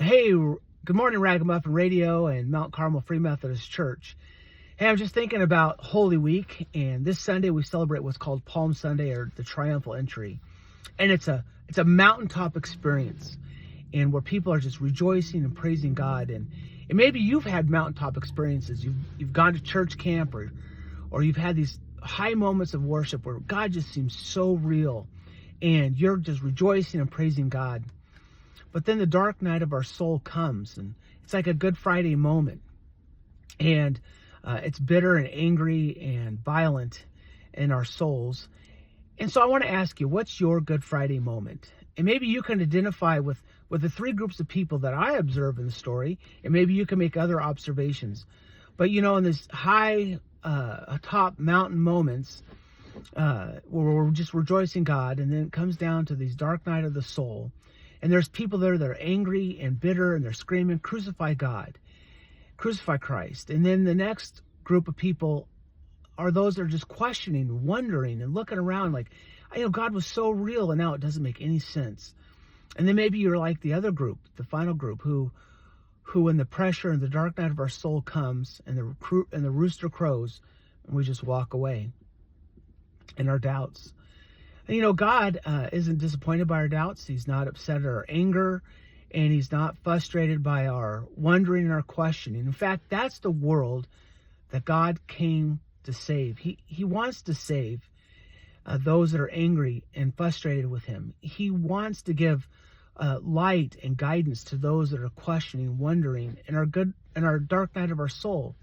Hey, good morning, Ragamuffin Radio and Mount Carmel Free Methodist Church. Hey, I'm just thinking about Holy Week, and this Sunday we celebrate what's called Palm Sunday, or the Triumphal Entry, and it's a mountaintop experience, and where people are just rejoicing and praising God. And maybe you've had mountaintop experiences. You've gone to church camp, or you've had these high moments of worship where God just seems so real, and you're just rejoicing and praising God. But then the dark night of our soul comes, and it's like a Good Friday moment. And it's bitter and angry and violent in our souls. And so I want to ask you, what's your Good Friday moment? And maybe you can identify with the three groups of people that I observe in the story, and maybe you can make other observations. But in this high, top mountain moments, where we're just rejoicing God, and then it comes down to these dark night of the soul, and there's people there that are angry and bitter, and they're screaming, "Crucify God, crucify Christ." And then the next group of people are those that are just questioning, wondering, and looking around like, God was so real, and now it doesn't make any sense. And then maybe you're like the other group, the final group, who when the pressure and the dark night of our soul comes, and the rooster crows, and we just walk away in our doubts. And God isn't disappointed by our doubts. He's not upset at our anger, and he's not frustrated by our wondering and our questioning. In fact, that's the world that God came to save. He wants to save those that are angry and frustrated with him. He wants to give light and guidance to those that are questioning, wondering, in our dark night of our soul.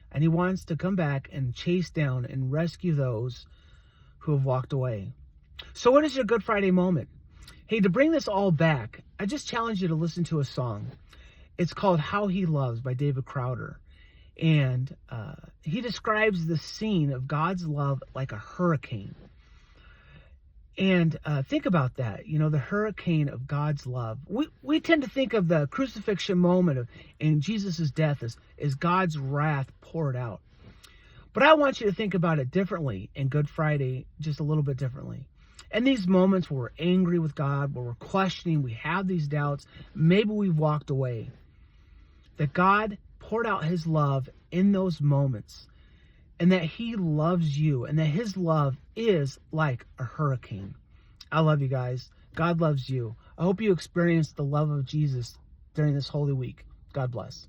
And he wants to come back and chase down and rescue those who have walked away. So what is your Good Friday moment? Hey, to bring this all back, I just challenge you to listen to a song. It's called "How He Loves" by David Crowder. And he describes the scene of God's love like a hurricane. And think about that, the hurricane of God's love. We tend to think of the crucifixion moment and Jesus' death as God's wrath poured out. But I want you to think about it differently in Good Friday, just a little bit differently. And these moments where we're angry with God, where we're questioning, we have these doubts, maybe we've walked away, that God poured out his love in those moments, and that he loves you, and that his love is like a hurricane. I love you guys. God loves you. I hope you experience the love of Jesus during this Holy Week. God bless.